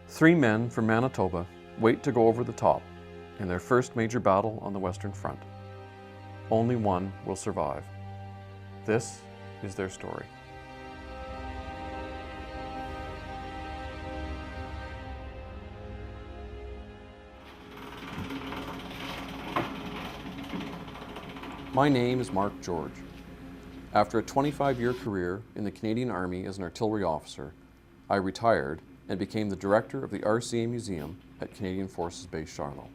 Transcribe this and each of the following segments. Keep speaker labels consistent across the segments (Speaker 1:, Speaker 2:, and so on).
Speaker 1: Three men from Manitoba wait to go over the top in their first major battle on the Western Front. Only one will survive. This is their story. My name is Marc George. After a 25-year career in the Canadian Army as an artillery officer, I retired and became the director of the RCA Museum at Canadian Forces Base Charlotte.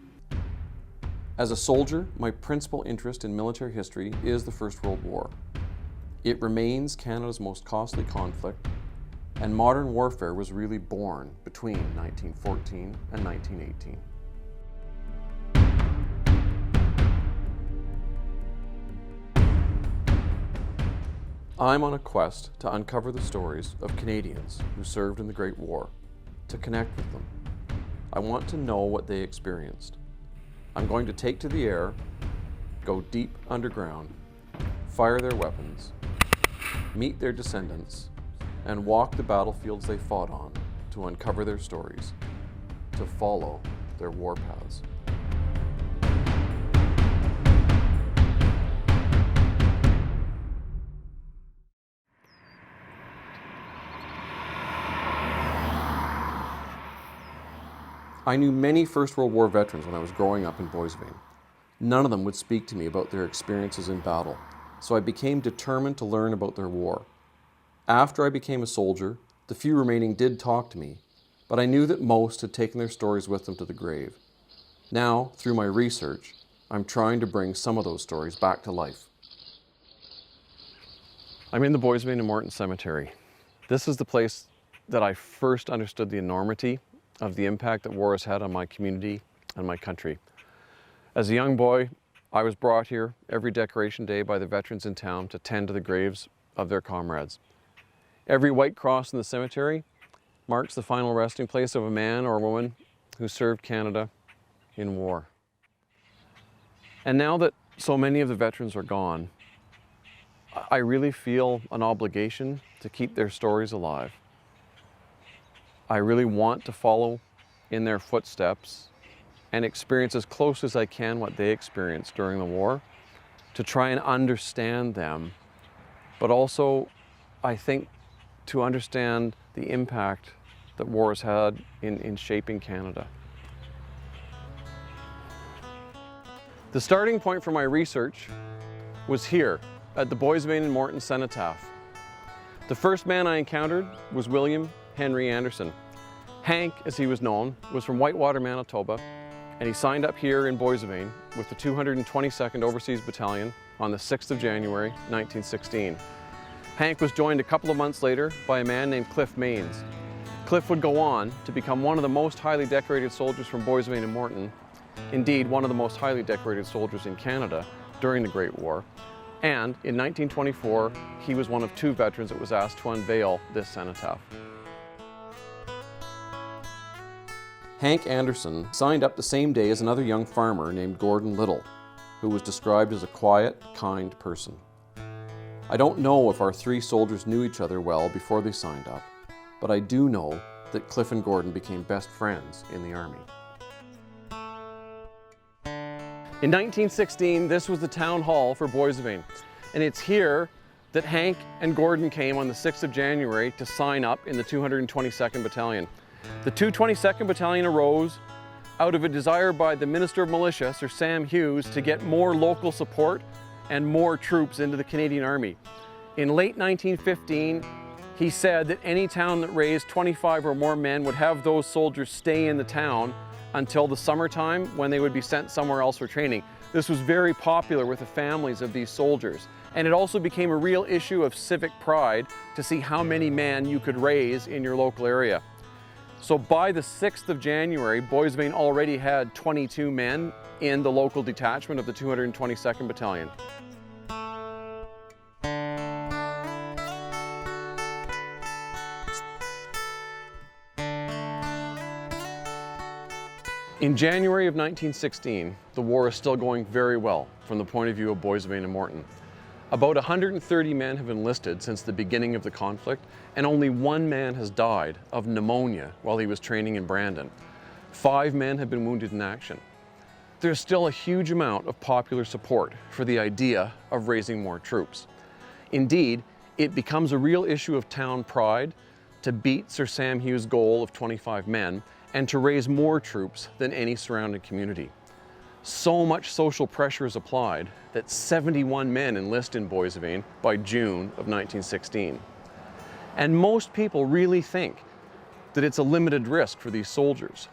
Speaker 1: As a soldier, my principal interest in military history is the First World War. It remains Canada's most costly conflict, and modern warfare was really born between 1914 and 1918. I'm on a quest to uncover the stories of Canadians who served in the Great War, to connect with them. I want to know what they experienced. I'm going to take to the air, go deep underground, fire their weapons, meet their descendants, and walk the battlefields they fought on to uncover their stories, to follow their warpaths. I knew many First World War veterans when I was growing up in Boissevain. None of them would speak to me about their experiences in battle, so I became determined to learn about their war. After I became a soldier, the few remaining did talk to me, but I knew that most had taken their stories with them to the grave. Now, through my research, I'm trying to bring some of those stories back to life. I'm in the Boissevain and Morton Cemetery. This is the place that I first understood the enormity of the impact that war has had on my community and my country. As a young boy, I was brought here every Decoration Day by the veterans in town to tend to the graves of their comrades. Every white cross in the cemetery marks the final resting place of a man or woman who served Canada in war. And now that so many of the veterans are gone, I really feel an obligation to keep their stories alive. I really want to follow in their footsteps and experience as close as I can what they experienced during the war, to try and understand them, but also, I think, to understand the impact that war has had in shaping Canada. The starting point for my research was here at the Boissevain and Morton Cenotaph. The first man I encountered was William Henry Anderson. Hank, as he was known, was from Whitewater, Manitoba, and he signed up here in Boissevain with the 222nd Overseas Battalion on the 6th of January, 1916. Hank was joined a couple of months later by a man named Cliff Mains. Cliff would go on to become one of the most highly decorated soldiers from Boissevain and Morton, indeed one of the most highly decorated soldiers in Canada during the Great War, and in 1924 he was one of two veterans that was asked to unveil this cenotaph. Hank Anderson signed up the same day as another young farmer named Gordon Little, who was described as a quiet, kind person. I don't know if our three soldiers knew each other well before they signed up, but I do know that Cliff and Gordon became best friends in the Army. In 1916, this was the town hall for Boissevain, and it's here that Hank and Gordon came on the 6th of January to sign up in the 222nd Battalion. The 222nd Battalion arose out of a desire by the Minister of Militia, Sir Sam Hughes, to get more local support and more troops into the Canadian Army. In late 1915, he said that any town that raised 25 or more men would have those soldiers stay in the town until the summertime, when they would be sent somewhere else for training. This was very popular with the families of these soldiers. And it also became a real issue of civic pride to see how many men you could raise in your local area. So by the 6th of January, Boissevain already had 22 men in the local detachment of the 222nd Battalion. In January of 1916, the war is still going very well from the point of view of Boissevain and Morton. About 130 men have enlisted since the beginning of the conflict, and only one man has died of pneumonia while he was training in Brandon. 5 men have been wounded in action. There's still a huge amount of popular support for the idea of raising more troops. Indeed, it becomes a real issue of town pride to beat Sir Sam Hughes' goal of 25 men and to raise more troops than any surrounding community. So much social pressure is applied that 71 men enlist in Boissevain by June of 1916. And most people really think that it's a limited risk for these soldiers.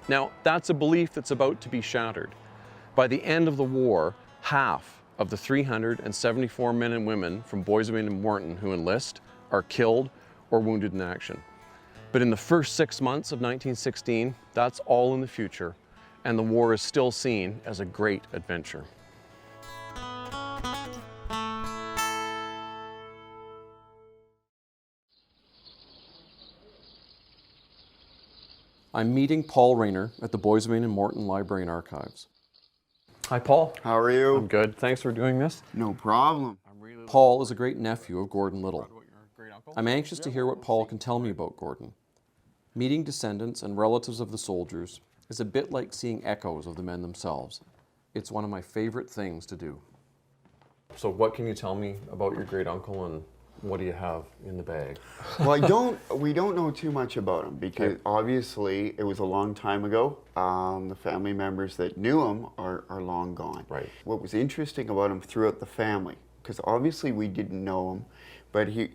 Speaker 1: Now, that's a belief that's about to be shattered. By the end of the war, half of the 374 men and women from Boissevain and Morton who enlist are killed or wounded in action. But in the first 6 months of 1916, that's all in the future, and the war is still seen as a great adventure. I'm meeting Paul Rayner at the Boissevain and Morton Library and Archives. Hi, Paul.
Speaker 2: How are you?
Speaker 1: I'm good. Thanks for doing this.
Speaker 2: No problem.
Speaker 1: Paul is a great nephew of Gordon Little. I'm anxious to hear what Paul can tell me about Gordon. Meeting descendants and relatives of the soldiers is a bit like seeing echoes of the men themselves. It's one of my favorite things to do. So what can you tell me about your great uncle, and what do you have in the bag?
Speaker 2: Well, we don't know too much about him because obviously it was a long time ago. The family members that knew him are long gone.
Speaker 1: Right.
Speaker 2: What was interesting about him throughout the family, because obviously we didn't know him, but he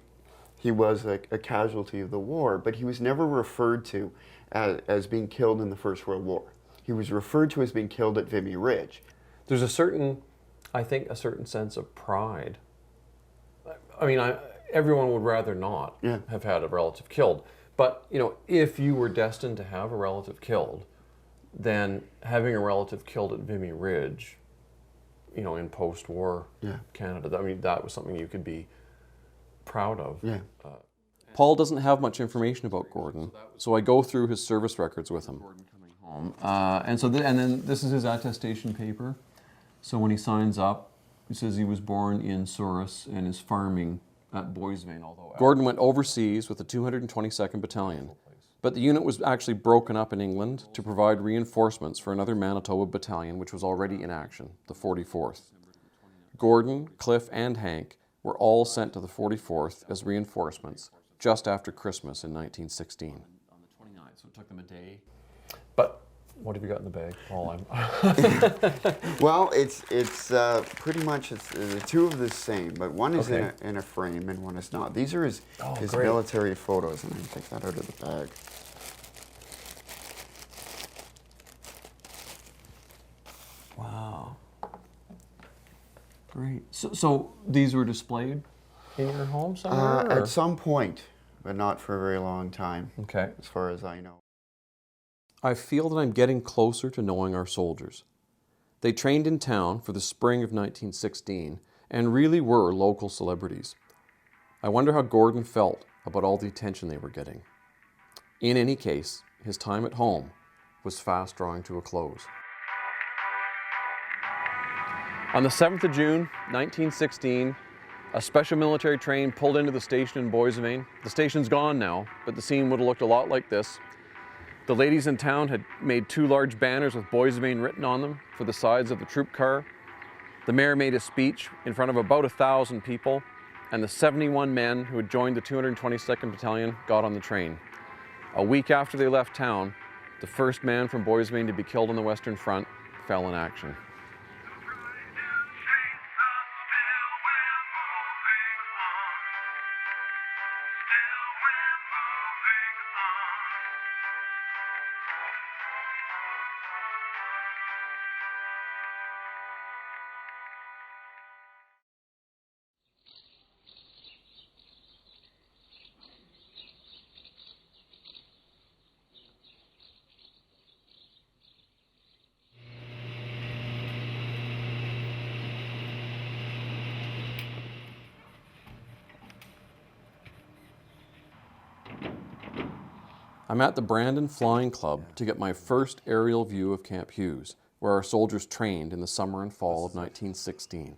Speaker 2: was a casualty of the war, but he was never referred to as being killed in the First World War. He was referred to as being killed at Vimy Ridge.
Speaker 1: There's I think a certain sense of pride. I mean, everyone would rather not have had a relative killed. But, you know, if you were destined to have a relative killed, then having a relative killed at Vimy Ridge, you know, in post-war Canada, I mean, that was something you could be proud of.
Speaker 2: Yeah.
Speaker 1: Paul doesn't have much information about Gordon, so I go through his service records with him. And then this is his attestation paper. So when he signs up, he says he was born in Souris and is farming at Boissevain. Gordon went overseas with the 222nd Battalion, but the unit was actually broken up in England to provide reinforcements for another Manitoba battalion which was already in action, the 44th. Gordon, Cliff, and Hank were all sent to the 44th as reinforcements just after Christmas in 1916. On the 29th, so it took them a day. But what have you got in the bag, Paul?
Speaker 2: Well, it's pretty much the two of the same, but one is in a frame and one is not. These are his military photos, and I can take that out of the bag.
Speaker 1: Wow. Great. So these were displayed in your home somewhere?
Speaker 2: At some point, but not for a very long time.
Speaker 1: Okay.
Speaker 2: As far as I know.
Speaker 1: I feel that I'm getting closer to knowing our soldiers. They trained in town for the spring of 1916 and really were local celebrities. I wonder how Gordon felt about all the attention they were getting. In any case, his time at home was fast drawing to a close. On the 7th of June, 1916, a special military train pulled into the station in Boissevain. The station's gone now, but the scene would have looked a lot like this. The ladies in town had made 2 large banners with Boissevain written on them for the sides of the troop car. The mayor made a speech in front of about 1,000 people, and the 71 men who had joined the 222nd Battalion got on the train. A week after they left town, the first man from Boissevain to be killed on the Western Front fell in action. I'm at the Brandon Flying Club to get my first aerial view of Camp Hughes, where our soldiers trained in the summer and fall of 1916.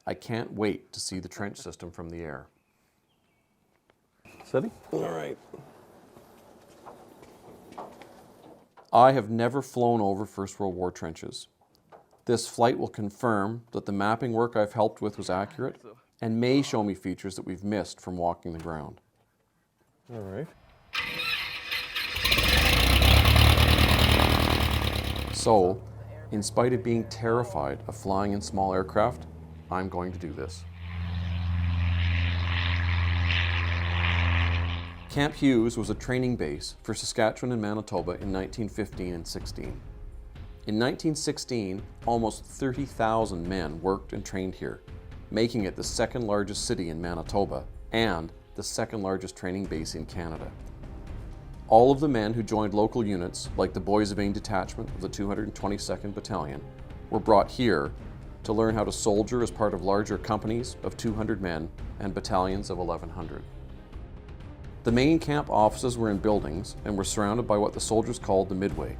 Speaker 1: I can't wait to see the trench system from the air. Steady? All right. I have never flown over First World War trenches. This flight will confirm that the mapping work I've helped with was accurate and may show me features that we've missed from walking the ground. All right. So, in spite of being terrified of flying in small aircraft, I'm going to do this. Camp Hughes was a training base for Saskatchewan and Manitoba in 1915 and 16. In 1916, almost 30,000 men worked and trained here, making it the second largest city in Manitoba and the second largest training base in Canada. All of the men who joined local units, like the Boissevain detachment of the 222nd Battalion, were brought here to learn how to soldier as part of larger companies of 200 men and battalions of 1,100. The main camp offices were in buildings and were surrounded by what the soldiers called the Midway,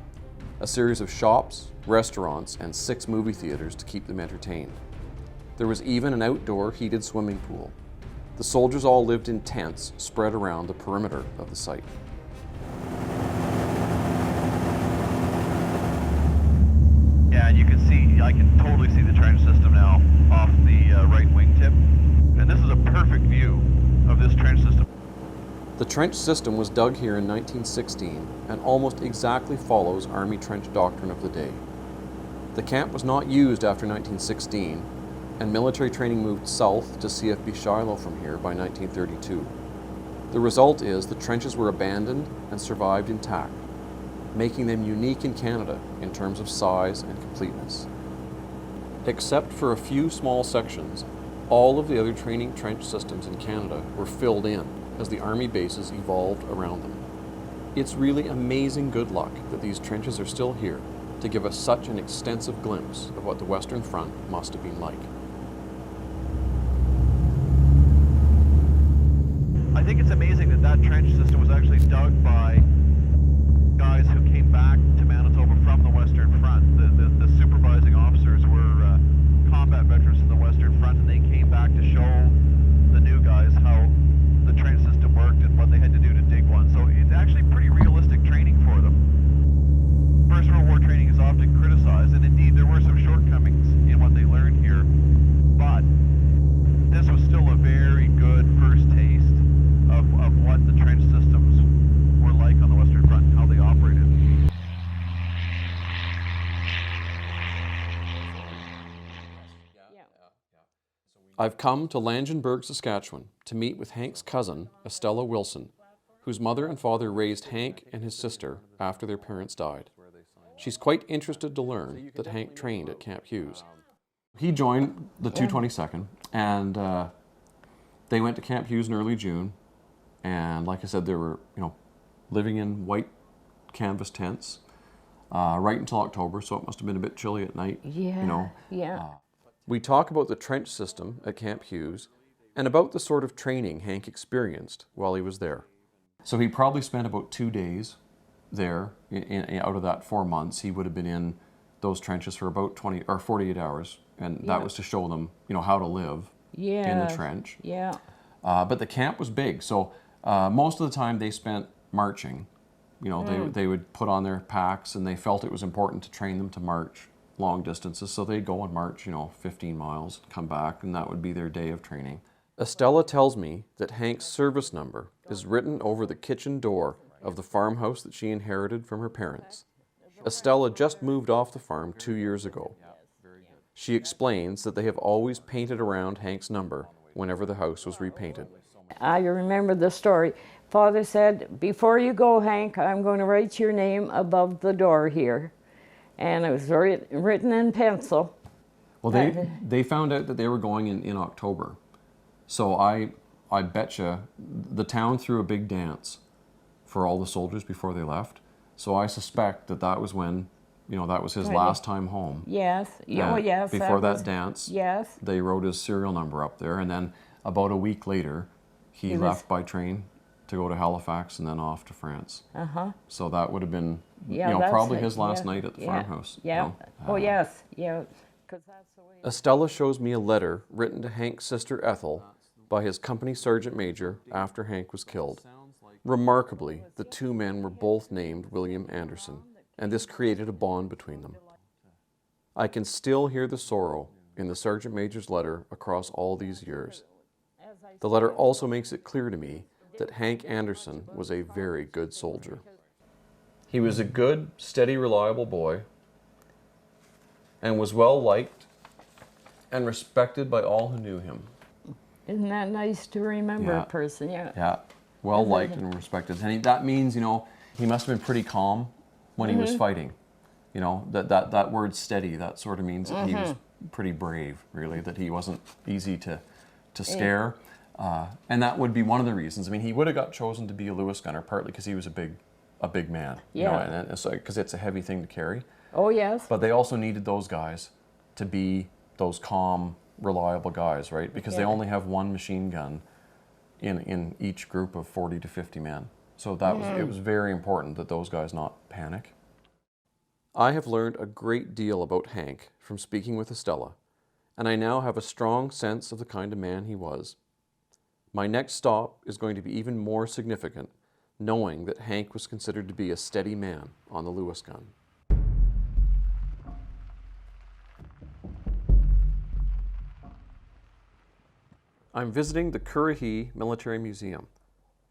Speaker 1: a series of shops, restaurants, and 6 movie theaters to keep them entertained. There was even an outdoor heated swimming pool. The soldiers all lived in tents spread around the perimeter of the site.
Speaker 3: Yeah, and you can see, I can totally see the trench system now off the right wingtip. And this is a perfect view of this trench system.
Speaker 1: The trench system was dug here in 1916 and almost exactly follows Army trench doctrine of the day. The camp was not used after 1916, and military training moved south to CFB Shiloh from here by 1932. The result is the trenches were abandoned and survived intact, making them unique in Canada in terms of size and completeness. Except for a few small sections, all of the other training trench systems in Canada were filled in as the Army bases evolved around them. It's really amazing good luck that these trenches are still here to give us such an extensive glimpse of what the Western Front must have been like.
Speaker 3: I think it's amazing that that trench system was actually dug by guys who came back to Manitoba from the Western Front. The supervising officers were combat veterans from the Western Front, and they came back to show the new guys how the trench system worked and what they had to do to dig one. So it's actually pretty realistic training for them. First World War training is often criticized, and indeed there were some shortcomings in what they learned here, but this was still a very good first taste of what the trench systems were like on the Western Front and how they operated.
Speaker 1: I've come to Langenburg, Saskatchewan to meet with Hank's cousin, Estella Wilson, whose mother and father raised Hank and his sister after their parents died. She's quite interested to learn that Hank trained at Camp Hughes. He joined the 222nd, and they went to Camp Hughes in early June, and like I said, they were, living in white canvas tents right until October, so it must have been a bit chilly at night. We talk about the trench system at Camp Hughes and about the sort of training Hank experienced while he was there. So he probably spent about 2 days there. Out of that 4 months, he would have been in those trenches for about 20 or 48 hours, and that was to show them, how to live in the trench. But the camp was big, so most of the time they spent marching. They would put on their packs, and they felt it was important to train them to march long distances, so they'd go and march, 15 miles, come back, and that would be their day of training. Estella tells me that Hank's service number is written over the kitchen door of the farmhouse that she inherited from her parents. Estella just moved off the farm 2 years ago. She explains that they have always painted around Hank's number whenever the house was repainted.
Speaker 4: I remember the story. Father said, "Before you go, Hank, I'm going to write your name above the door here." And it was written in pencil.
Speaker 1: Well, they found out that they were going in October. So I betcha the town threw a big dance for all the soldiers before they left. So I suspect that was when, that was his last time home.
Speaker 4: Yes. Oh, yes.
Speaker 1: Before that dance,
Speaker 4: yes,
Speaker 1: they wrote his serial number up there. And then about a week later, he left by train to go to Halifax and then off to France. So that would have been, probably his last night at the farmhouse.
Speaker 4: Oh, yes. Yeah. Because that's the way
Speaker 1: Estella shows me a letter written to Hank's sister Ethel by his company sergeant major after Hank was killed. Remarkably, the two men were both named William Anderson, and this created a bond between them. I can still hear the sorrow in the sergeant major's letter across all these years. The letter also makes it clear to me that Hank Anderson was a very good soldier. He was a good, steady, reliable boy and was well liked and respected by all who knew him.
Speaker 4: Isn't that nice to remember
Speaker 1: Yeah.
Speaker 4: a person? Yeah.
Speaker 1: Yeah, well liked and respected. And that means, you know, he must have been pretty calm when he was fighting. You know, that word steady, that sort of means that he was pretty brave, really, that he wasn't easy to scare. And that would be one of the reasons. I mean, he would have got chosen to be a Lewis gunner, partly because he was a big man. You know,
Speaker 4: Yeah.
Speaker 1: and so, because it's a heavy thing to carry.
Speaker 4: Oh, yes.
Speaker 1: But they also needed those guys to be those calm, reliable guys, right? Because they
Speaker 4: Yeah.
Speaker 1: only have one machine gun in each group of 40 to 50 men. So that it was very important that those guys not panic. I have learned a great deal about Hank from speaking with Estella, and I now have a strong sense of the kind of man he was. My next stop is going to be even more significant, knowing that Hank was considered to be a steady man on the Lewis gun. I'm visiting the Currahee Military Museum,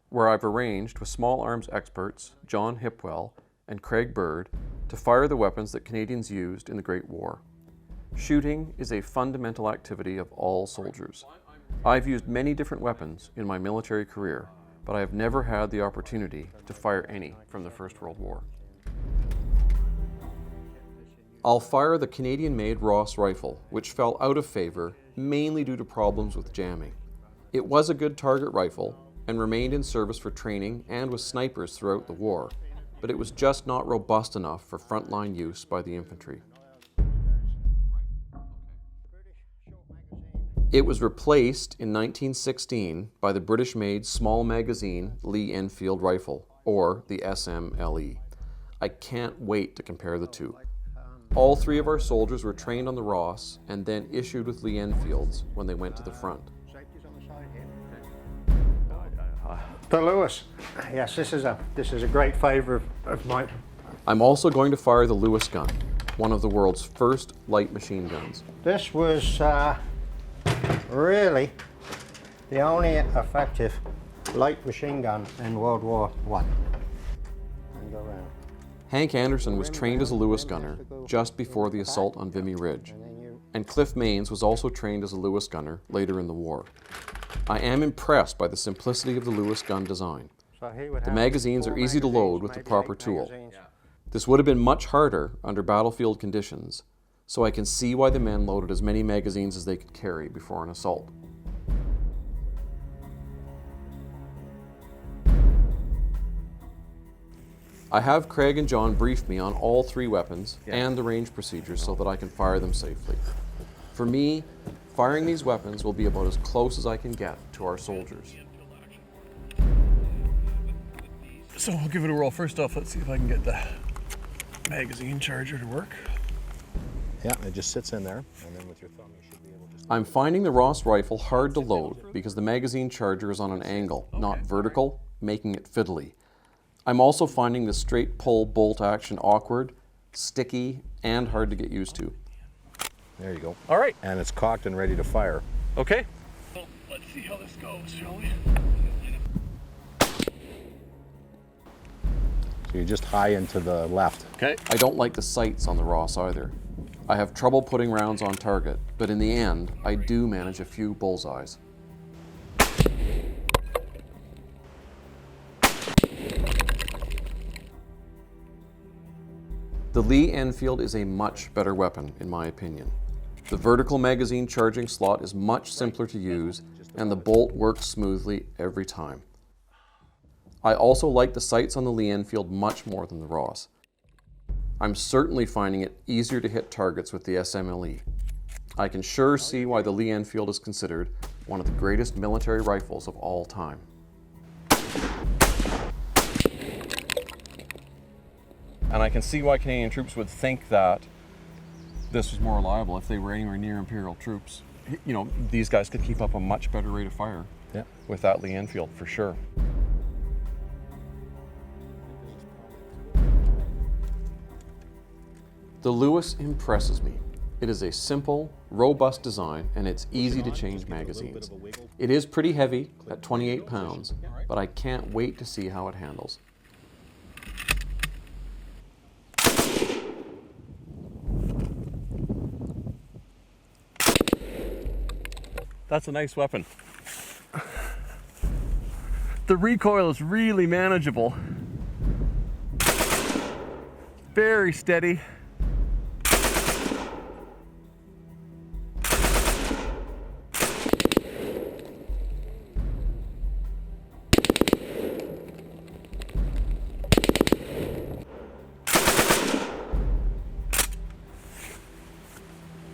Speaker 1: where I've arranged with small arms experts John Hipwell and Craig Bird to fire the weapons that Canadians used in the Great War. Shooting is a fundamental activity of all soldiers. I've used many different weapons in my military career, but I have never had the opportunity to fire any from the First World War. I'll fire the Canadian-made Ross rifle, which fell out of favor mainly due to problems with jamming. It was a good target rifle and remained in service for training and with snipers throughout the war, but it was just not robust enough for frontline use by the infantry. It was replaced in 1916 by the British-made small magazine Lee Enfield rifle, or the SMLE. I can't wait to compare the two. All three of our soldiers were trained on the Ross and then issued with Lee Enfields when they went to the front.
Speaker 5: The Lewis. Yes, this is a great favourite of mine.
Speaker 1: I'm also going to fire the Lewis gun, one of the world's first light machine guns.
Speaker 5: This was really the only effective light machine gun in World War I. And go around.
Speaker 1: Hank Anderson was trained as a Lewis gunner just before the assault on Vimy Ridge, and Cliff Mains was also trained as a Lewis gunner later in the war. I am impressed by the simplicity of the Lewis gun design.
Speaker 5: So he would
Speaker 1: The
Speaker 5: have
Speaker 1: magazines
Speaker 5: four
Speaker 1: are easy to
Speaker 5: magazines,
Speaker 1: load with the
Speaker 5: maybe
Speaker 1: proper
Speaker 5: 8
Speaker 1: tool.
Speaker 5: magazines.
Speaker 1: This would have been much harder under battlefield conditions, so I can see why the men loaded as many magazines as they could carry before an assault. I have Craig and John brief me on all three weapons and the range procedures so that I can fire them safely. For me, firing these weapons will be about as close as I can get to our soldiers.
Speaker 6: So I'll give it a roll. First off, let's see if I can get the magazine charger to work.
Speaker 7: Yeah, it just sits in there, and then with your thumb you should be able to...
Speaker 1: I'm finding the Ross rifle hard to load because the magazine charger is on an angle, not vertical, making it fiddly. I'm also finding the straight pull bolt action awkward, sticky, and hard to get used to.
Speaker 7: There you go.
Speaker 6: All right.
Speaker 7: And it's cocked and ready to fire.
Speaker 6: Okay. Well, let's see how this goes, shall we?
Speaker 7: So you just high into the left.
Speaker 6: Okay.
Speaker 1: I don't like the sights on the Ross either. I have trouble putting rounds on target, but in the end, I do manage a few bullseyes. The Lee Enfield is a much better weapon, in my opinion. The vertical magazine charging slot is much simpler to use, and the bolt works smoothly every time. I also like the sights on the Lee Enfield much more than the Ross. I'm certainly finding it easier to hit targets with the SMLE. I can sure see why the Lee Enfield is considered one of the greatest military rifles of all time. And I can see why Canadian troops would think that this was more reliable. If they were anywhere near Imperial troops, you know, these guys could keep up a much better rate of fire with that Lee Enfield, for sure. The Lewis impresses me. It is a simple, robust design, and it's easy to change magazines. It is pretty heavy at 28 pounds, but I can't wait to see how it handles.
Speaker 6: That's a nice weapon. The recoil is really manageable. Very steady.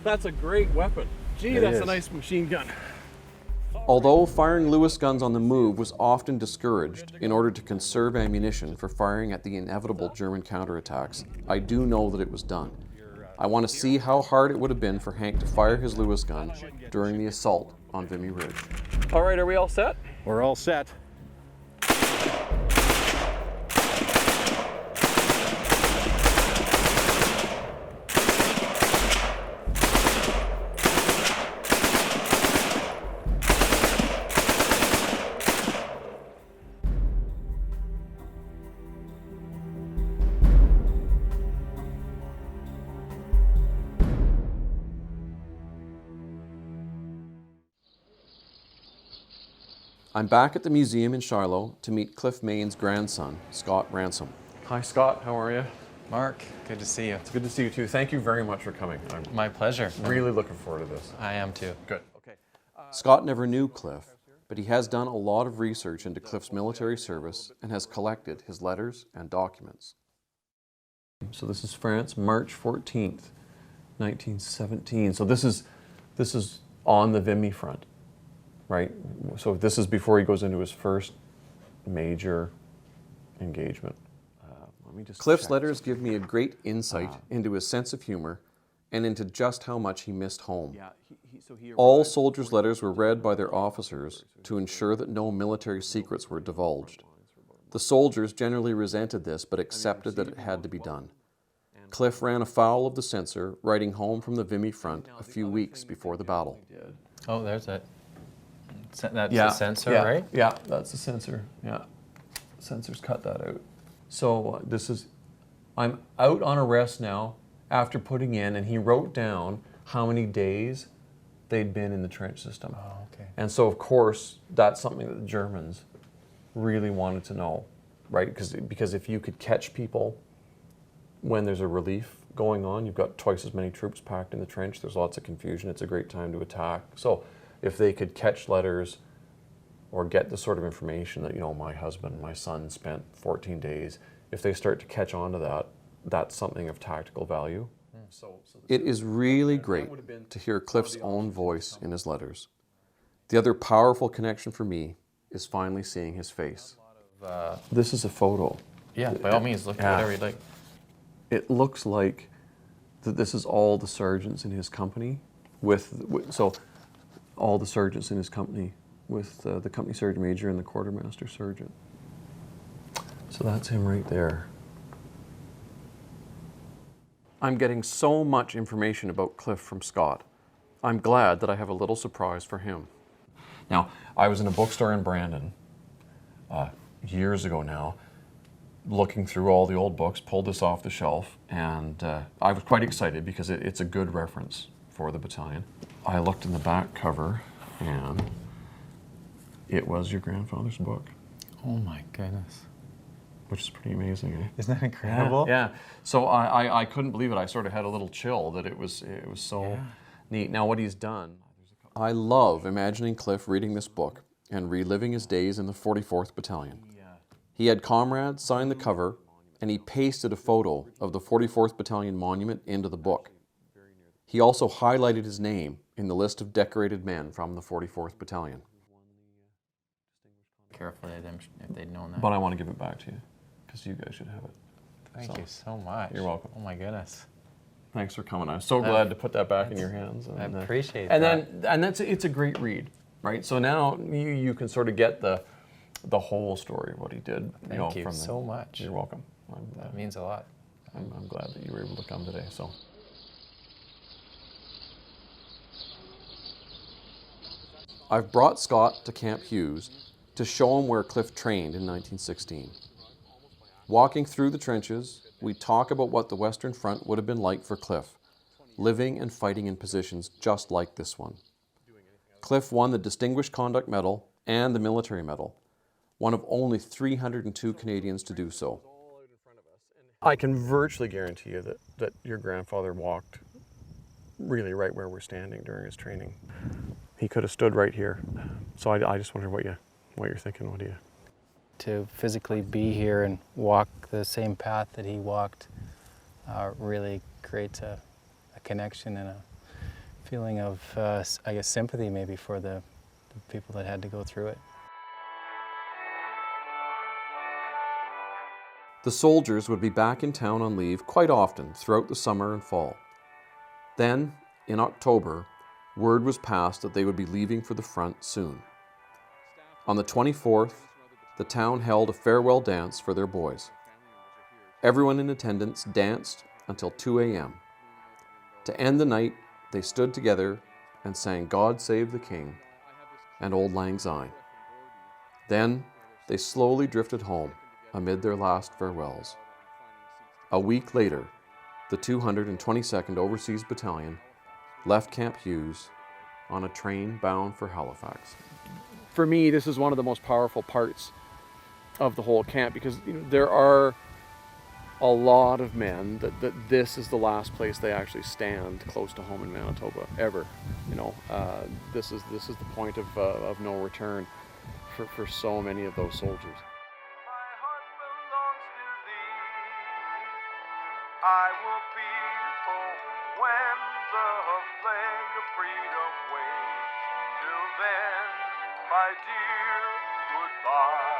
Speaker 1: That's a great weapon. Gee,
Speaker 6: It
Speaker 1: that's
Speaker 6: is.
Speaker 1: a nice machine gun.
Speaker 8: Although firing Lewis guns on the move was often discouraged in order to conserve ammunition for firing at the inevitable German counterattacks, I do know that it was done. I want to see how hard it would have been for Hank to fire his Lewis gun during the assault on Vimy Ridge.
Speaker 1: All right, are we all set?
Speaker 7: We're all set.
Speaker 8: I'm back at the museum in Shiloh to meet Cliff Main's grandson, Scott Ransom.
Speaker 1: Hi, Scott. How are you?
Speaker 9: Mark, good to see you.
Speaker 1: It's good to see you too. Thank you very much for coming. I'm
Speaker 9: My pleasure.
Speaker 1: really looking forward to this.
Speaker 9: I am too.
Speaker 1: Good. Okay.
Speaker 8: Scott never knew Cliff, but he has done a lot of research into Cliff's military service and has collected his letters and documents.
Speaker 1: So this is France, March 14th, 1917. So this is on the Vimy front, right? So this is before he goes into his first major engagement. Let me just
Speaker 8: Cliff's
Speaker 1: check.
Speaker 8: letters give me a great insight into his sense of humor and into just how much he missed home.
Speaker 1: Yeah, so he
Speaker 8: All
Speaker 1: arrived
Speaker 8: soldiers'
Speaker 1: before he
Speaker 8: letters were
Speaker 1: goes
Speaker 8: read
Speaker 1: into
Speaker 8: by their
Speaker 1: the front
Speaker 8: officers
Speaker 1: lines
Speaker 8: to
Speaker 1: for
Speaker 8: ensure that no military secrets were divulged. The soldiers generally resented this but accepted that it had to be done. Cliff ran afoul of the censor, writing home from the Vimy front a few weeks before the battle.
Speaker 9: Oh, there's it. That's
Speaker 1: Yeah,
Speaker 9: the sensor,
Speaker 1: yeah,
Speaker 9: right?
Speaker 1: Yeah, that's the sensor. Yeah, sensors cut that out. So I'm out on arrest now after putting in, and he wrote down how many days they'd been in the trench system.
Speaker 9: Oh, okay.
Speaker 1: And so, of course, that's something that the Germans really wanted to know, right? Because if you could catch people when there's a relief going on, you've got twice as many troops packed in the trench, there's lots of confusion, it's a great time to attack. So if they could catch letters or get the sort of information that, you know, my husband, my son spent 14 days, if they start to catch on to that, that's something of tactical value.
Speaker 8: It is really great to hear Cliff's own voice in his letters. The other powerful connection for me is finally seeing his face.
Speaker 1: This is a photo.
Speaker 9: Yeah, by all means, look at whatever you'd like.
Speaker 1: It looks like that this is all the sergeants in his company so all the sergeants in his company with the company sergeant major and the quartermaster sergeant. So that's him right there. I'm getting so much information about Cliff from Scott. I'm glad that I have a little surprise for him. Now, I was in a bookstore in Brandon years ago now, looking through all the old books, pulled this off the shelf, and I was quite excited because it's a good reference for the battalion. I looked in the back cover, and it was your grandfather's book,
Speaker 9: Oh my goodness.
Speaker 1: which is pretty amazing, eh?
Speaker 9: Isn't that incredible?
Speaker 1: Yeah. So I couldn't believe it. I sort of had a little chill that it was so neat. Now what he's done.
Speaker 8: I love imagining Cliff reading this book and reliving his days in the 44th Battalion. He had comrades sign the cover, and he pasted a photo of the 44th Battalion monument into the book. He also highlighted his name in the list of decorated men from the 44th Battalion.
Speaker 9: Carefully if they'd known that.
Speaker 1: But I want to give it back to you because you guys should have it.
Speaker 9: Thank you so much.
Speaker 1: You're welcome.
Speaker 9: Oh my goodness.
Speaker 1: Thanks for coming. I'm so glad to put that back in your hands.
Speaker 9: I appreciate
Speaker 1: and
Speaker 9: that.
Speaker 1: Then, it's a great read, right? So now you can sort of get the whole story of what he did.
Speaker 9: Thank you so much.
Speaker 1: You're welcome.
Speaker 9: That means a lot.
Speaker 1: I'm glad that you were able to come today. So. I've brought Scott to Camp Hughes to show him where Cliff trained in 1916. Walking through the trenches, we talk about what the Western Front would have been like for Cliff, living and fighting in positions just like this one. Cliff won the Distinguished Conduct Medal and the Military Medal, one of only 302 Canadians to do so. I can virtually guarantee you that your grandfather walked really right where we're standing during his training. He could have stood right here. So I just wonder what you're thinking. What do you?
Speaker 9: To physically be here and walk the same path that he walked really creates a connection and a feeling of, I guess, sympathy maybe for the people that had to go through it.
Speaker 8: The soldiers would be back in town on leave quite often throughout the summer and fall. Then, in October, word was passed that they would be leaving for the front soon. On the 24th, the town held a farewell dance for their boys. Everyone in attendance danced until 2 a.m. To end the night, they stood together and sang God Save the King and Auld Lang Syne. Then they slowly drifted home amid their last farewells. A week later, the 222nd Overseas Battalion left Camp Hughes on a train bound for Halifax. For me, this is one of the most powerful parts of the whole camp, because there are a lot of men that this is the last place they actually stand close to home in Manitoba ever. This is the point of no return for so many of those soldiers.
Speaker 10: I will be home when the flag of freedom waves. Till then, my dear, goodbye.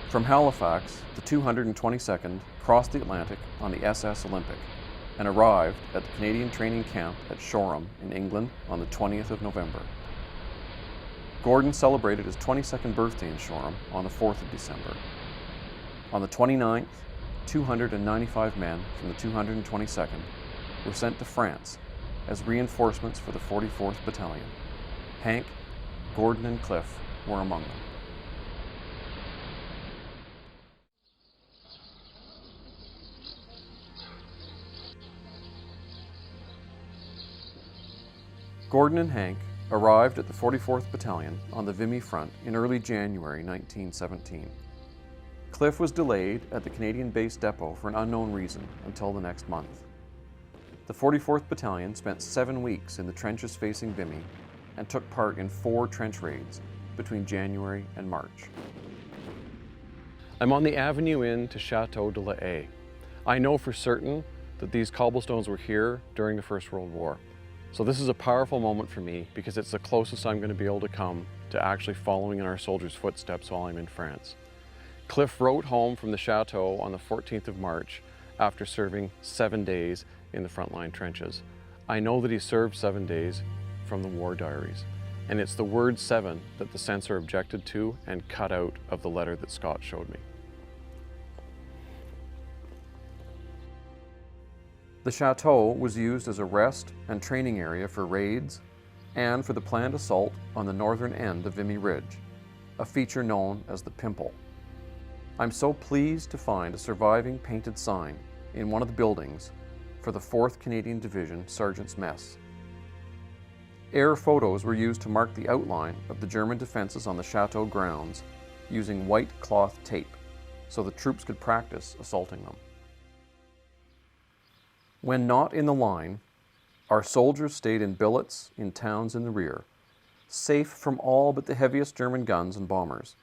Speaker 8: From Halifax, the 222nd crossed the Atlantic on the SS Olympic and arrived at the Canadian training camp at Shoreham in England on the 20th of November. Gordon celebrated his 22nd birthday in Shoreham on the 4th of December. On the 29th, 295 men from the 222nd were sent to France as reinforcements for the 44th Battalion. Hank, Gordon, and Cliff were among them. Gordon and Hank arrived at the 44th Battalion on the Vimy front in early January 1917. Cliff was delayed at the Canadian base depot for an unknown reason until the next month. The 44th Battalion spent 7 weeks in the trenches facing Vimy and took part in 4 trench raids between January and March.
Speaker 1: I'm on the avenue in to Chateau de la Haye. I know for certain that these cobblestones were here during the First World War. So this is a powerful moment for me because it's the closest I'm going to be able to come to actually following in our soldiers' footsteps while I'm in France. Cliff wrote home from the chateau on the 14th of March after serving 7 days in the frontline trenches. I know that he served 7 days from the war diaries, and it's the word 7 that the censor objected to and cut out of the letter that Scott showed me.
Speaker 8: The chateau was used as a rest and training area for raids and for the planned assault on the northern end of Vimy Ridge, a feature known as the Pimple. I'm so pleased to find a surviving painted sign in one of the buildings for the 4th Canadian Division Sergeant's Mess. Air photos were used to mark the outline of the German defenses on the chateau grounds using white cloth tape so the troops could practice assaulting them. When not in the line, our soldiers stayed in billets in towns in the rear, safe from all but the heaviest German guns and bombers.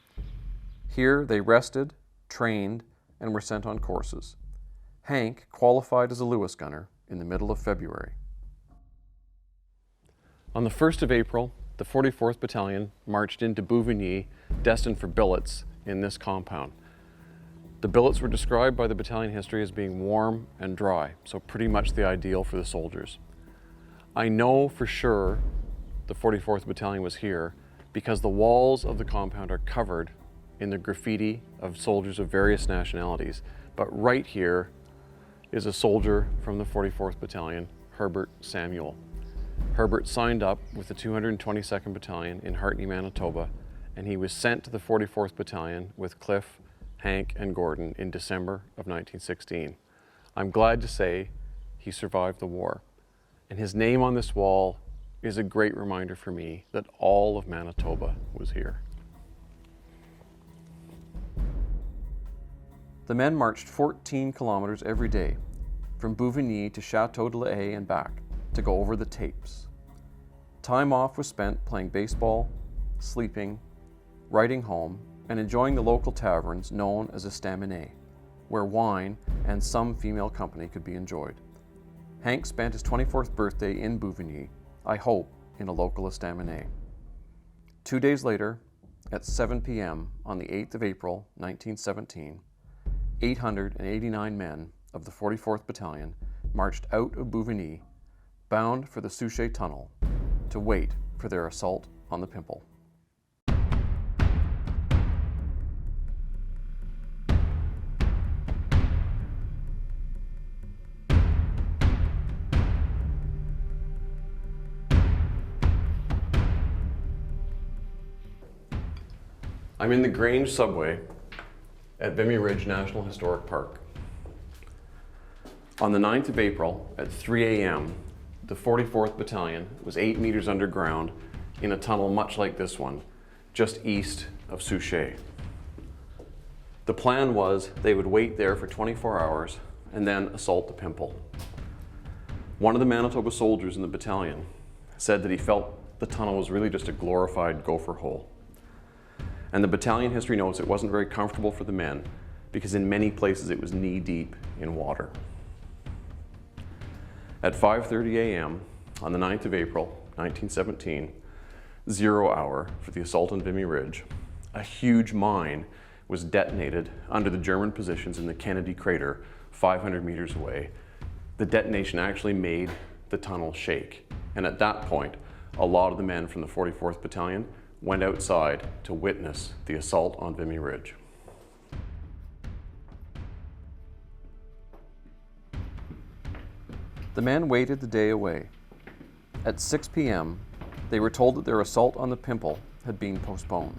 Speaker 8: Here they rested, trained, and were sent on courses. Hank qualified as a Lewis gunner in the middle of February.
Speaker 1: On the 1st of April, the 44th Battalion marched into Boissevain, destined for billets in this compound. The billets were described by the battalion history as being warm and dry, so pretty much the ideal for the soldiers. I know for sure the 44th Battalion was here because the walls of the compound are covered in the graffiti of soldiers of various nationalities. But right here is a soldier from the 44th Battalion, Herbert Samuel. Herbert signed up with the 222nd Battalion in Hartney, Manitoba, and he was sent to the 44th Battalion with Cliff, Hank, and Gordon in December of 1916. I'm glad to say he survived the war, and his name on this wall is a great reminder for me that all of Manitoba was here.
Speaker 8: The men marched 14 kilometers every day, from Boissevain to Chateau de la Haye and back, to go over the tapes. Time off was spent playing baseball, sleeping, writing home, and enjoying the local taverns known as estaminet, where wine and some female company could be enjoyed. Hank spent his 24th birthday in Boissevain, I hope in a local estaminet. 2 days later, at 7 p.m. on the 8th of April, 1917, 889 men of the 44th Battalion marched out of Boissevain, bound for the Souchez Tunnel, to wait for their assault on the Pimple.
Speaker 1: I'm in the Grange subway at Vimy Ridge National Historic Park. On the 9th of April at 3 a.m., the 44th Battalion was 8 meters underground in a tunnel much like this one, just east of Souchez. The plan was they would wait there for 24 hours and then assault the Pimple. One of the Manitoba soldiers in the battalion said that he felt the tunnel was really just a glorified gopher hole. And the battalion history notes it wasn't very comfortable for the men because in many places it was knee-deep in water. At 5:30 a.m. on the 9th of April, 1917, 0 hour for the assault on Vimy Ridge, a huge mine was detonated under the German positions in the Kennedy crater 500 meters away. The detonation actually made the tunnel shake. And at that point, a lot of the men from the 44th Battalion went outside to witness the assault on Vimy Ridge.
Speaker 8: The men waited the day away. At 6 p.m., they were told that their assault on the Pimple had been postponed.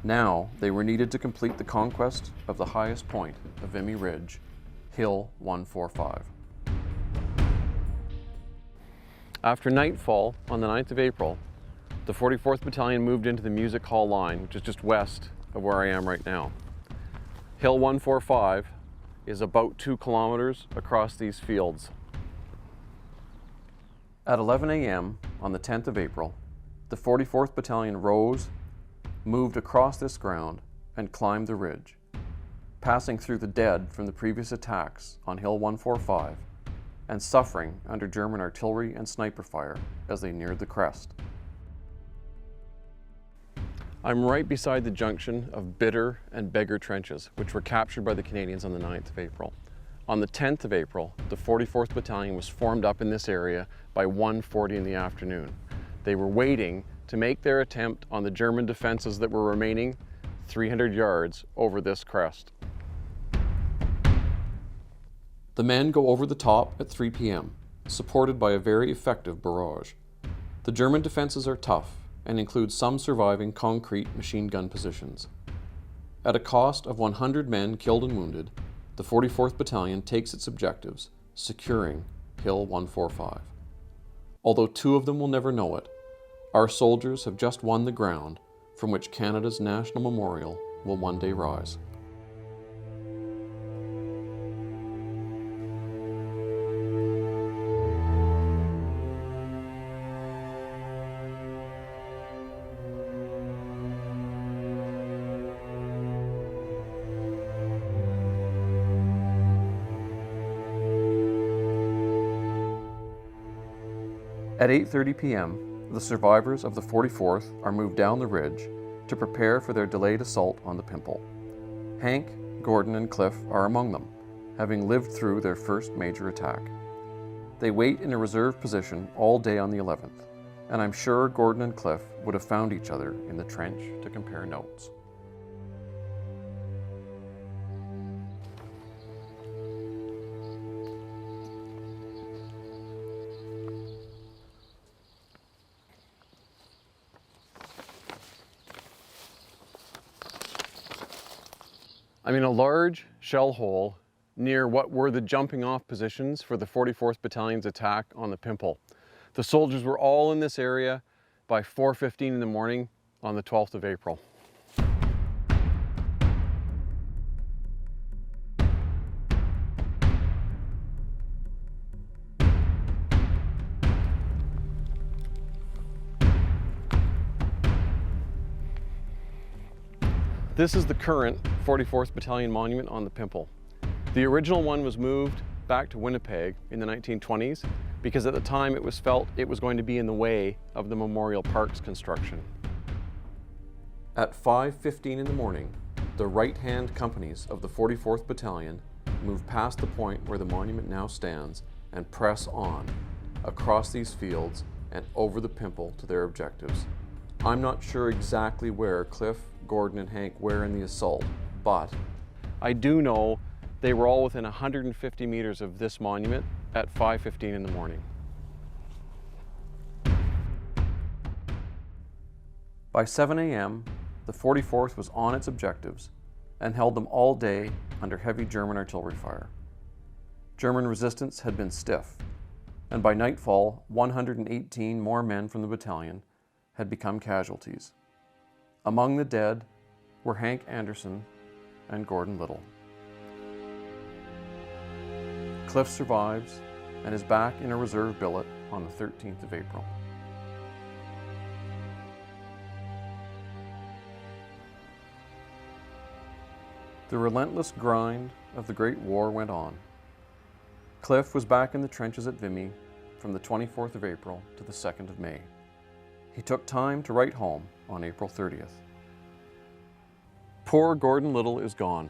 Speaker 8: Now they were needed to complete the conquest of the highest point of Vimy Ridge, Hill 145.
Speaker 1: After nightfall on the 9th of April, the 44th Battalion moved into the Music Hall line, which is just west of where I am right now. Hill 145 is about 2 kilometers across these fields.
Speaker 8: At 11 a.m. on the 10th of April, the 44th Battalion rose, moved across this ground, and climbed the ridge, passing through the dead from the previous attacks on Hill 145 and suffering under German artillery and sniper fire as they neared the crest.
Speaker 1: I'm right beside the junction of Bitter and Beggar trenches, which were captured by the Canadians on the 9th of April. On the 10th of April, the 44th Battalion was formed up in this area by 1:40 in the afternoon. They were waiting to make their attempt on the German defenses that were remaining 300 yards over this crest.
Speaker 8: The men go over the top at 3 p.m., supported by a very effective barrage. The German defenses are tough and include some surviving concrete machine gun positions. At a cost of 100 men killed and wounded, the 44th Battalion takes its objectives, securing Hill 145. Although 2 of them will never know it, our soldiers have just won the ground from which Canada's national memorial will one day rise. At 8:30 p.m., the survivors of the 44th are moved down the ridge to prepare for their delayed assault on the Pimple. Hank, Gordon, and Cliff are among them, having lived through their first major attack. They wait in a reserve position all day on the 11th, and I'm sure Gordon and Cliff would have found each other in the trench to compare notes.
Speaker 1: I'm in a large shell hole near what were the jumping off positions for the 44th Battalion's attack on the Pimple. The soldiers were all in this area by 4:15 in the morning on the 12th of April. This is the current 44th Battalion monument on the Pimple. The original one was moved back to Winnipeg in the 1920s because at the time it was felt it was going to be in the way of the Memorial Park's construction.
Speaker 8: At 5:15 in the morning, the right-hand companies of the 44th Battalion move past the point where the monument now stands and press on across these fields and over the Pimple to their objectives. I'm not sure exactly where Cliff, Gordon, and Hank were in the assault, but
Speaker 1: I do know they were all within 150 meters of this monument at 5:15 in the morning.
Speaker 8: by 7 a.m., the 44th was on its objectives and held them all day under heavy German artillery fire. German resistance had been stiff, and by nightfall, 118 more men from the battalion had become casualties. Among the dead were Hank Anderson and Gordon Little. Cliff survives and is back in a reserve billet on the 13th of April. The relentless grind of the Great War went on. Cliff was back in the trenches at Vimy from the 24th of April to the 2nd of May. He took time to write home on April 30th.
Speaker 1: Poor Gordon Little is gone.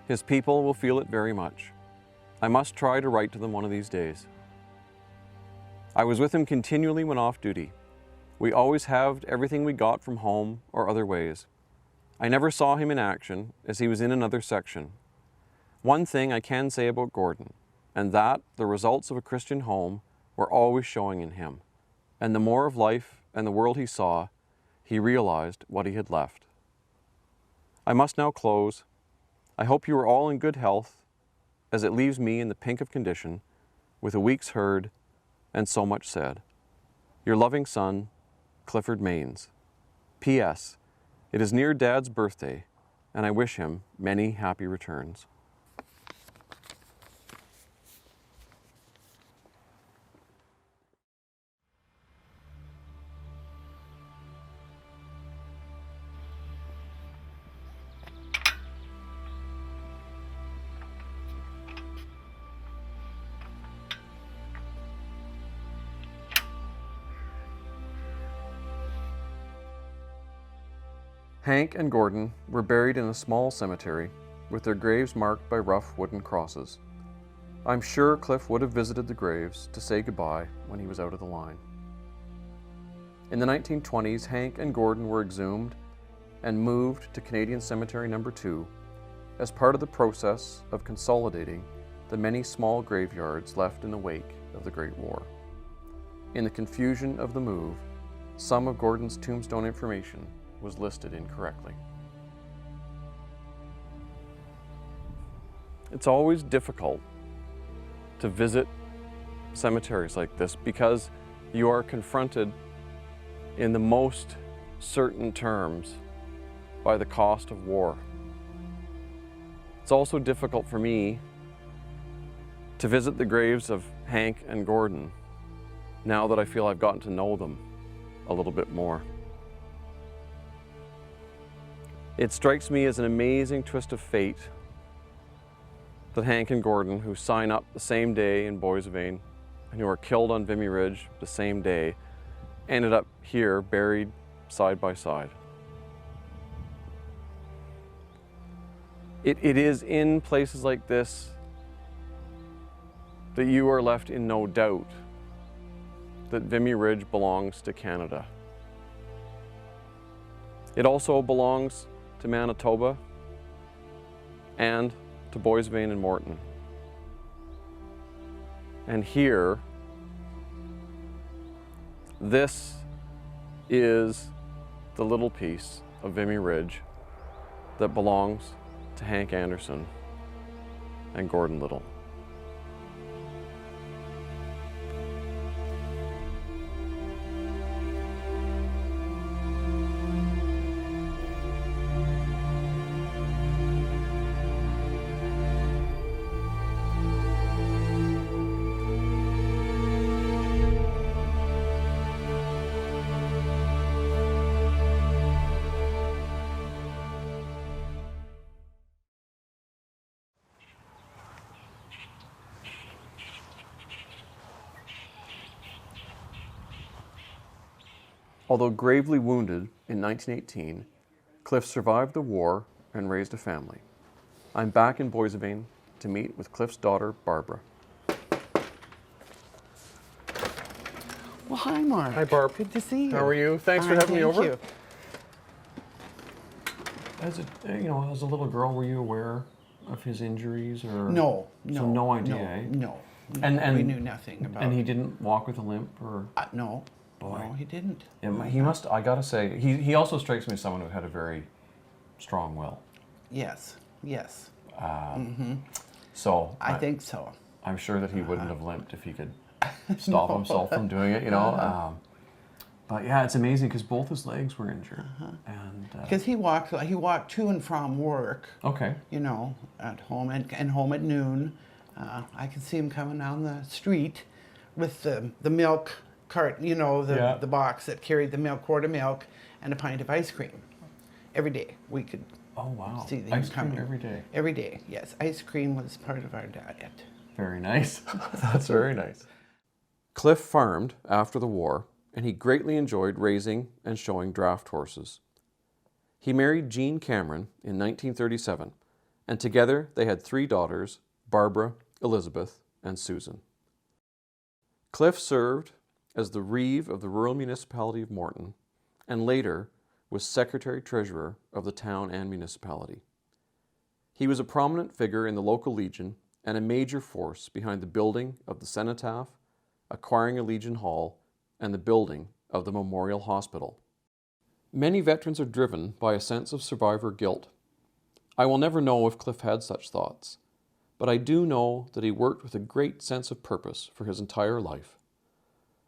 Speaker 1: His people will feel it very much. I must try to write to them one of these days. I was with him continually when off duty. We always halved everything we got from home or other ways. I never saw him in action, as he was in another section. One thing I can say about Gordon, and that the results of a Christian home were always showing in him, and the more of life and the world he saw, he realized what he had left. I must now close. I hope you are all in good health, as it leaves me in the pink of condition, with a week's heard and so much said. Your loving son, Clifford Mains. P.S. It is near Dad's birthday, and I wish him many happy returns. Hank and Gordon were buried in a small cemetery with their graves marked by rough wooden crosses. I'm sure Cliff would have visited the graves to say goodbye when he was out of the line. In the 1920s, Hank and Gordon were exhumed and moved to Canadian Cemetery No. 2 as part of the process of consolidating the many small graveyards left in the wake of the Great War. In the confusion of the move, some of Gordon's tombstone information was listed incorrectly. It's always difficult to visit cemeteries like this because you are confronted in the most certain terms by the cost of war. It's also difficult for me to visit the graves of Hank and Gordon now that I feel I've gotten to know them a little bit more. It strikes me as an amazing twist of fate that Hank and Gordon, who sign up the same day in Boissevain, and who were killed on Vimy Ridge the same day ended up here buried side by side. It is in places like this that you are left in no doubt that Vimy Ridge belongs to Canada. It also belongs to Manitoba and to Boissevain and Morton. And here, this is the little piece of Vimy Ridge that belongs to Hank Anderson and Gordon Little. Although gravely wounded in 1918, Cliff survived the war and raised a family. I'm back in Boissevain to meet with Cliff's daughter, Barbara.
Speaker 11: Well, hi, Mark.
Speaker 1: Hi, Barb.
Speaker 11: Good to see you.
Speaker 1: How are you? Thanks for having me over.
Speaker 11: Thank you.
Speaker 1: As a little girl, were you aware of his injuries or?
Speaker 11: No.
Speaker 1: So no idea, eh?
Speaker 11: No.
Speaker 1: And
Speaker 11: we knew nothing about.
Speaker 1: And he didn't walk with a limp, or?
Speaker 11: No.
Speaker 1: Boy.
Speaker 11: No, he didn't.
Speaker 1: He must. I gotta say, he also strikes me as someone who had a very strong will.
Speaker 11: Yes.
Speaker 1: So
Speaker 11: I think so.
Speaker 1: I'm sure that he wouldn't have limped if he could stop himself from doing it. You know. But yeah, it's amazing because both his legs were injured, and
Speaker 11: because he walked to and from work.
Speaker 1: Okay.
Speaker 11: You know, at home and home at noon. I could see him coming down the street with the milk cart, you know, the box that carried the milk, quart of milk, and a pint of ice cream. Every day we could.
Speaker 1: Oh wow!
Speaker 11: See them
Speaker 1: Ice cream
Speaker 11: coming.
Speaker 1: every day.
Speaker 11: Every day, yes. Ice cream was part of our diet.
Speaker 1: Very nice. That's very nice. Cliff farmed after the war, and he greatly enjoyed raising and showing draft horses. He married Jean Cameron in 1937, and together they had 3 daughters, Barbara, Elizabeth, and Susan. Cliff served as the Reeve of the rural municipality of Morton, and later was Secretary-Treasurer of the town and municipality. He was a prominent figure in the local Legion and a major force behind the building of the cenotaph, acquiring a Legion Hall, and the building of the Memorial Hospital. Many veterans are driven by a sense of survivor guilt. I will never know if Cliff had such thoughts, but I do know that he worked with a great sense of purpose for his entire life.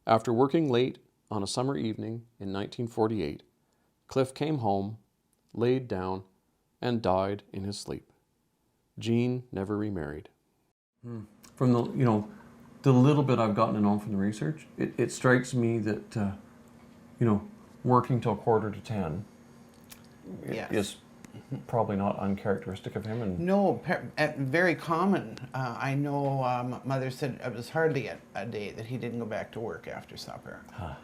Speaker 1: After working late on a summer evening in 1948, Cliff came home, laid down, and died in his sleep. Jean never remarried. From the little bit I've gotten to know from the research, it strikes me that working till 9:45 is probably not uncharacteristic of him. And
Speaker 11: no, very common. I know Mother said it was hardly a day that he didn't go back to work after supper.
Speaker 1: Huh.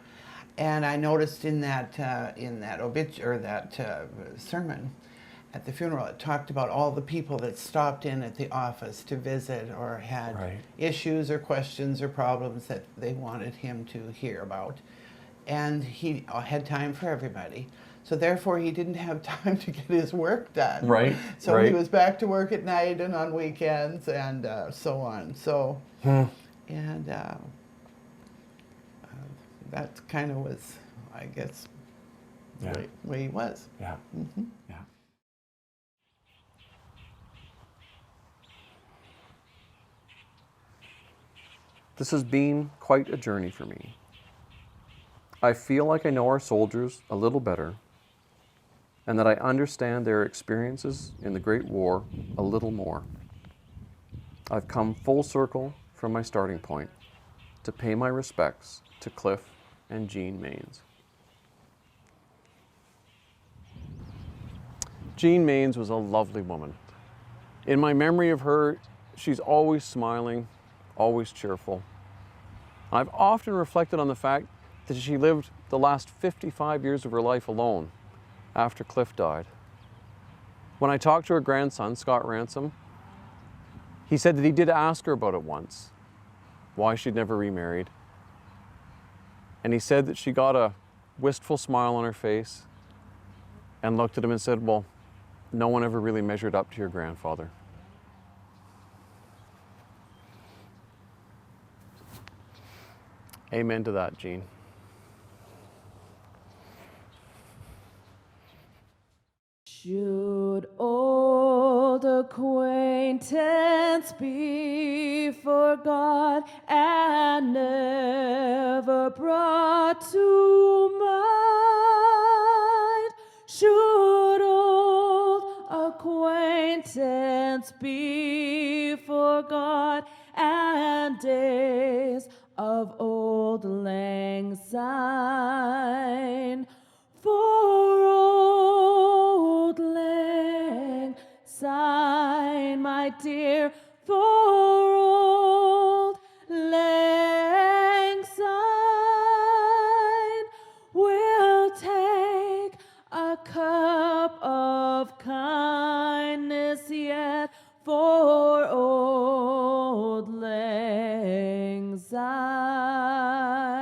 Speaker 11: And I noticed in that sermon at the funeral, it talked about all the people that stopped in at the office to visit or had issues or questions or problems that they wanted him to hear about. And he had time for everybody. So therefore, he didn't have time to get his work done.
Speaker 1: Right.
Speaker 11: So he was back to work at night and on weekends and so on. So, and that kind of was, I guess, the way he was.
Speaker 1: Yeah.
Speaker 11: Mm-hmm.
Speaker 1: Yeah. This has been quite a journey for me. I feel like I know our soldiers a little better, and that I understand their experiences in the Great War a little more. I've come full circle from my starting point to pay my respects to Cliff and Jean Mains. Jean Mains was a lovely woman. In my memory of her, she's always smiling, always cheerful. I've often reflected on the fact that she lived the last 55 years of her life alone after Cliff died. When I talked to her grandson, Scott Ransom, he said that he did ask her about it once, why she'd never remarried. And he said that she got a wistful smile on her face and looked at him and said, well, no one ever really measured up to your grandfather. Amen to that, Jean.
Speaker 12: Should old acquaintance be forgot and never brought to mind? Should old acquaintance be forgot and days of old lang syne? For old lang syne, my dear, for old lang syne, we'll take a cup of kindness yet for old lang syne.